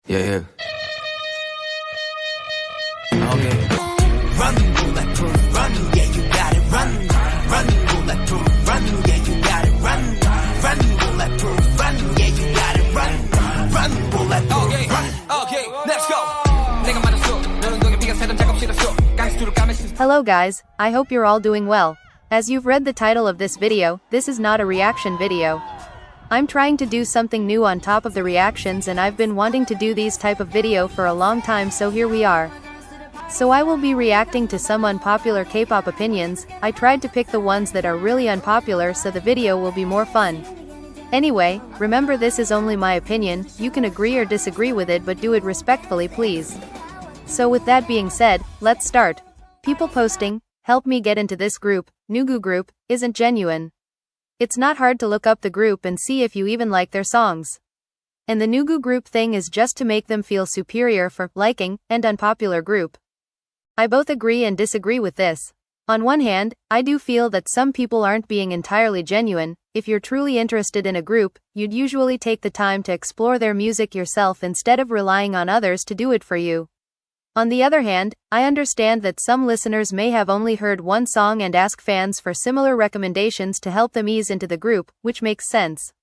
Yeah. Okay. Run, bulletproof, run, yeah, you got it, run. Run, bulletproof, run, yeah, you got it, run. Run, bulletproof, run, yeah, you got it, run. Run, bulletproof, okay. run. Okay, let's go. 내가 말했어. 너는 동에 비가 새던 작업 싫었어. 가스투로 까매진. Hello guys, I hope you're all doing well. As you've read the title of this video, this is not a reaction video. I'm trying to do something new on top of the reactions, and I've been wanting to do these type of video for a long time, so here we are. So I will be reacting to some unpopular K-pop opinions. I tried to pick the ones that are really unpopular so the video will be more fun. Anyway, remember this is only my opinion, you can agree or disagree with it, but do it respectfully please. So with that being said, let's start. People posting, "Help me get into this group, Nugu group," isn't genuine. It's not hard to look up the group and see if you even like their songs. And the Nugu group thing is just to make them feel superior for liking and unpopular group. I both agree and disagree with this. On one hand, I do feel that some people aren't being entirely genuine. If you're truly interested in a group, you'd usually take the time to explore their music yourself instead of relying on others to do it for you. On the other hand, I understand that some listeners may have only heard one song and ask fans for similar recommendations to help them ease into the group, which makes sense.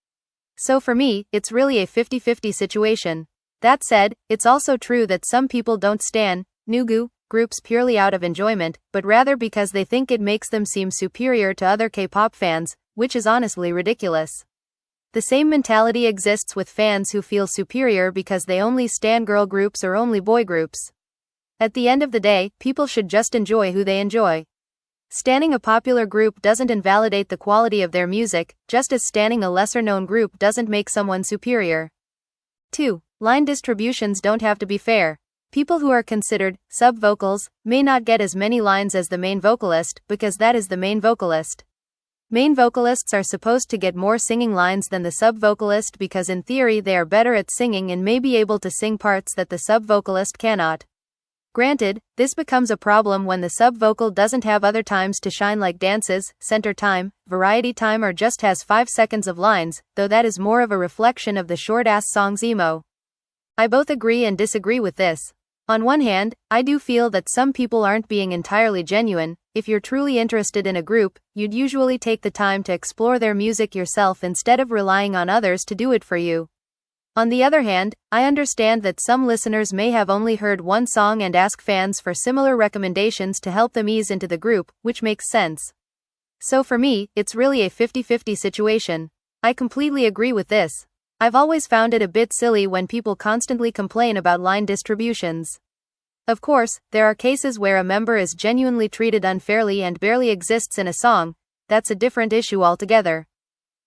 So for me, it's really a 50-50 situation. That said, it's also true that some people don't stan Nugu groups purely out of enjoyment, but rather because they think it makes them seem superior to other K-pop fans, which is honestly ridiculous. The same mentality exists with fans who feel superior because they only stan girl groups or only boy groups. At the end of the day, people should just enjoy who they enjoy. Stanning a popular group doesn't invalidate the quality of their music, just as stanning a lesser-known group doesn't make someone superior. 2. Line distributions don't have to be fair. People who are considered sub-vocals may not get as many lines as the main vocalist, because that is the main vocalist. Main vocalists are supposed to get more singing lines than the sub-vocalist because in theory they are better at singing and may be able to sing parts that the sub-vocalist cannot. Granted, this becomes a problem when the sub-vocal doesn't have other times to shine like dances, center time, variety time, or just has 5 seconds of lines, though that is more of a reflection of the short-ass song's emo. I both agree and disagree with this. On one hand, I do feel that some people aren't being entirely genuine. If you're truly interested in a group, you'd usually take the time to explore their music yourself instead of relying on others to do it for you. On the other hand, I understand that some listeners may have only heard one song and ask fans for similar recommendations to help them ease into the group, which makes sense. So for me, it's really a 50-50 situation. I completely agree with this. I've always found it a bit silly when people constantly complain about line distributions. Of course, there are cases where a member is genuinely treated unfairly and barely exists in a song. That's a different issue altogether.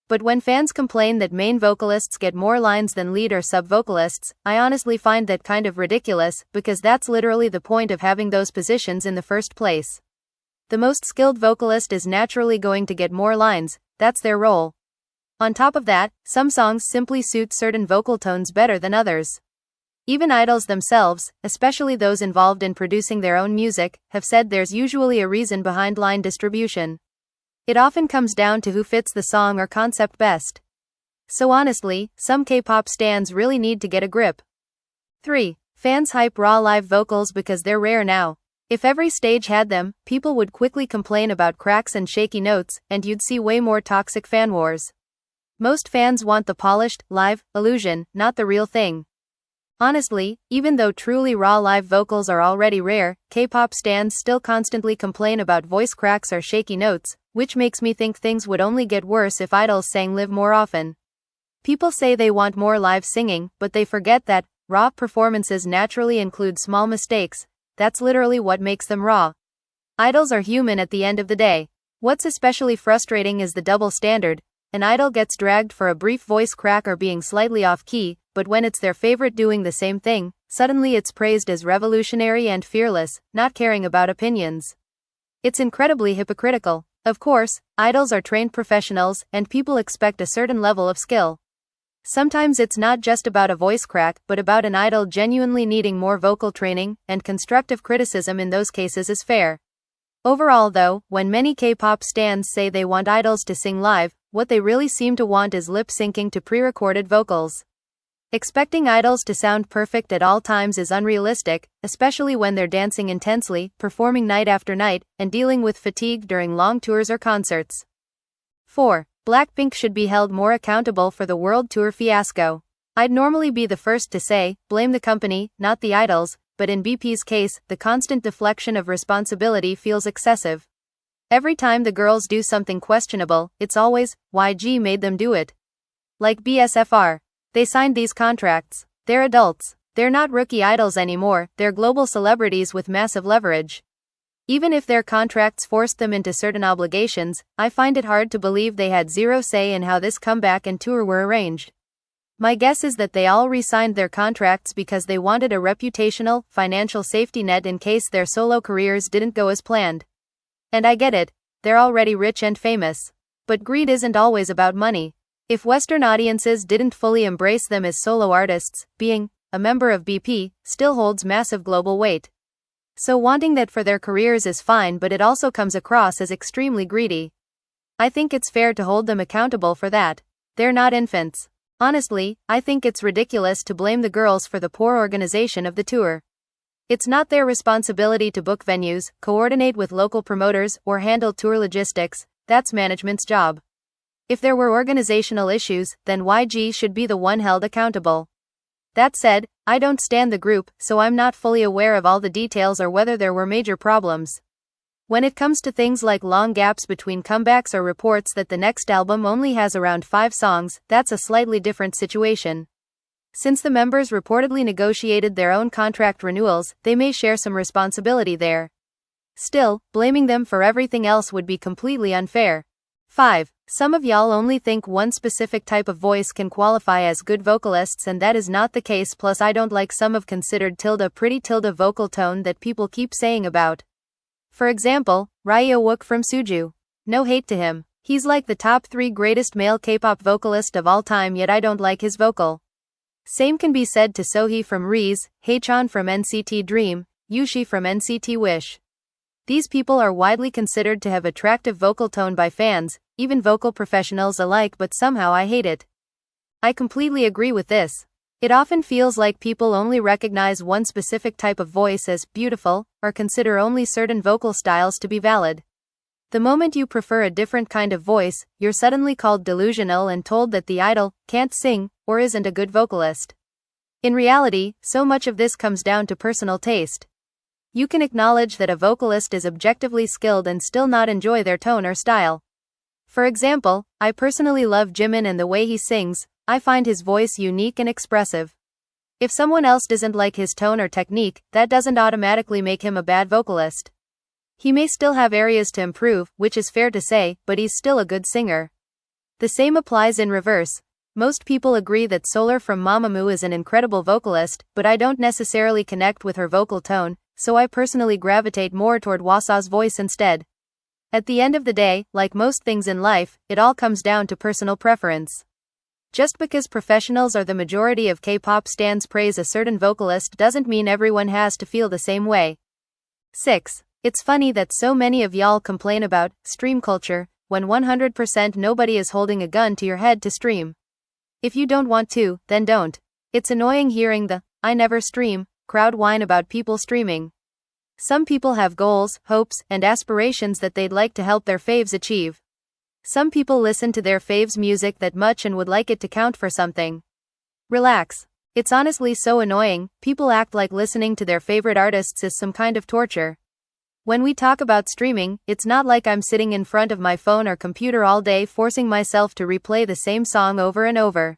But when fans complain that main vocalists get more lines than lead or sub-vocalists, I honestly find that kind of ridiculous, because that's literally the point of having those positions in the first place. The most skilled vocalist is naturally going to get more lines, that's their role. On top of that, some songs simply suit certain vocal tones better than others. Even idols themselves, especially those involved in producing their own music, have said there's usually a reason behind line distribution. It often comes down to who fits the song or concept best. So honestly, some K-pop stans really need to get a grip. 3. Fans hype raw live vocals because they're rare now. If every stage had them, people would quickly complain about cracks and shaky notes, and you'd see way more toxic fan wars. Most fans want the polished, live illusion, not the real thing. Honestly, even though truly raw live vocals are already rare, K-pop stans still constantly complain about voice cracks or shaky notes, which makes me think things would only get worse if idols sang live more often. People say they want more live singing, but they forget that raw performances naturally include small mistakes. That's literally what makes them raw. Idols are human at the end of the day. What's especially frustrating is the double standard. An idol gets dragged for a brief voice crack or being slightly off key, but when it's their favorite doing the same thing, suddenly it's praised as revolutionary and fearless, not caring about opinions. It's incredibly hypocritical. Of course, idols are trained professionals, and people expect a certain level of skill. Sometimes it's not just about a voice crack, but about an idol genuinely needing more vocal training, and constructive criticism in those cases is fair. Overall though, when many K-pop stans say they want idols to sing live, what they really seem to want is lip-syncing to pre-recorded vocals. Expecting idols to sound perfect at all times is unrealistic, especially when they're dancing intensely, performing night after night, and dealing with fatigue during long tours or concerts. 4. Blackpink should be held more accountable for the world tour fiasco. I'd normally be the first to say, blame the company, not the idols, but in BP's case, the constant deflection of responsibility feels excessive. Every time the girls do something questionable, it's always, YG made them do it. Like BSFR. They signed these contracts. They're adults. They're not rookie idols anymore, they're global celebrities with massive leverage. Even if their contracts forced them into certain obligations, I find it hard to believe they had zero say in how this comeback and tour were arranged. My guess is that they all re-signed their contracts because they wanted a reputational, financial safety net in case their solo careers didn't go as planned. And I get it, they're already rich and famous. But greed isn't always about money. If Western audiences didn't fully embrace them as solo artists, being a member of BP still holds massive global weight. So wanting that for their careers is fine, but it also comes across as extremely greedy. I think it's fair to hold them accountable for that. They're not infants. Honestly, I think it's ridiculous to blame the girls for the poor organization of the tour. It's not their responsibility to book venues, coordinate with local promoters, or handle tour logistics. That's management's job. If there were organizational issues, then YG should be the one held accountable. That said, I don't stan the group, so I'm not fully aware of all the details or whether there were major problems. When it comes to things like long gaps between comebacks or reports that the next album only has around 5 songs, that's a slightly different situation. Since the members reportedly negotiated their own contract renewals, they may share some responsibility there. Still, blaming them for everything else would be completely unfair. 5. Some of y'all only think one specific type of voice can qualify as good vocalists, and that is not the case. Plus I don't like some of considered pretty vocal tone that people keep saying about. For example, Ryo Wook from Suju. No hate to him. He's like the top 3 greatest male K-pop vocalist of all time, yet I don't like his vocal. Same can be said to Sohee from Reese, Haechan from NCT Dream, Yushi from NCT Wish. These people are widely considered to have attractive vocal tone by fans, even vocal professionals alike, but somehow I hate it. I completely agree with this. It often feels like people only recognize one specific type of voice as beautiful, or consider only certain vocal styles to be valid. The moment you prefer a different kind of voice, you're suddenly called delusional and told that the idol can't sing, or isn't a good vocalist. In reality, so much of this comes down to personal taste. You can acknowledge that a vocalist is objectively skilled and still not enjoy their tone or style. For example, I personally love Jimin and the way he sings. I find his voice unique and expressive. If someone else doesn't like his tone or technique, that doesn't automatically make him a bad vocalist. He may still have areas to improve, which is fair to say, but he's still a good singer. The same applies in reverse. Most people agree that Solar from Mamamoo is an incredible vocalist, but I don't necessarily connect with her vocal tone, so I personally gravitate more toward Hwasa's voice instead. At the end of the day, like most things in life, it all comes down to personal preference. Just because professionals or the majority of K-pop stans praise a certain vocalist doesn't mean everyone has to feel the same way. 6. It's funny that so many of y'all complain about stream culture, when 100% nobody is holding a gun to your head to stream. If you don't want to, then don't. It's annoying hearing the "I never stream" crowd whine about people streaming. Some people have goals, hopes, and aspirations that they'd like to help their faves achieve. Some people listen to their faves' music that much and would like it to count for something. Relax. It's honestly so annoying. People act like listening to their favorite artists is some kind of torture. When we talk about streaming, it's not like I'm sitting in front of my phone or computer all day forcing myself to replay the same song over and over.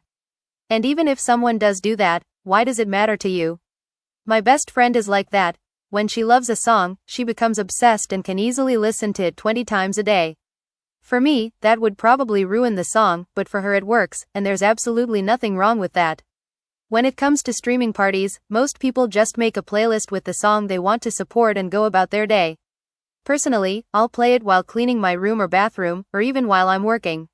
And even if someone does do that, why does it matter to you? My best friend is like that. When she loves a song, she becomes obsessed and can easily listen to it 20 times a day. For me, that would probably ruin the song, but for her it works, and there's absolutely nothing wrong with that. When it comes to streaming parties, most people just make a playlist with the song they want to support and go about their day. Personally, I'll play it while cleaning my room or bathroom, or even while I'm working.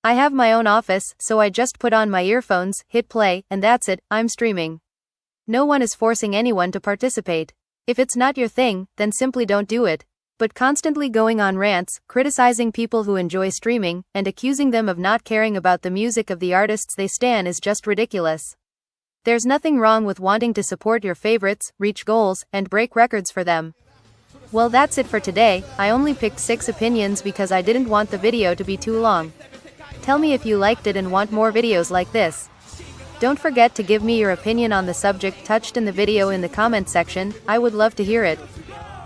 I have my own office, so I just put on my earphones, hit play, and that's it, I'm streaming. No one is forcing anyone to participate. If it's not your thing, then simply don't do it. But constantly going on rants, criticizing people who enjoy streaming, and accusing them of not caring about the music of the artists they stan is just ridiculous. There's nothing wrong with wanting to support your favorites, reach goals, and break records for them. Well, that's it for today. I only picked 6 opinions because I didn't want the video to be too long. Tell me if you liked it and want more videos like this. Don't forget to give me your opinion on the subject touched in the video in the comment section. I would love to hear it.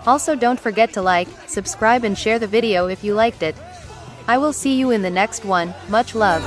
Also, don't forget to like, subscribe and share the video if you liked it. I will see you in the next one. Much love.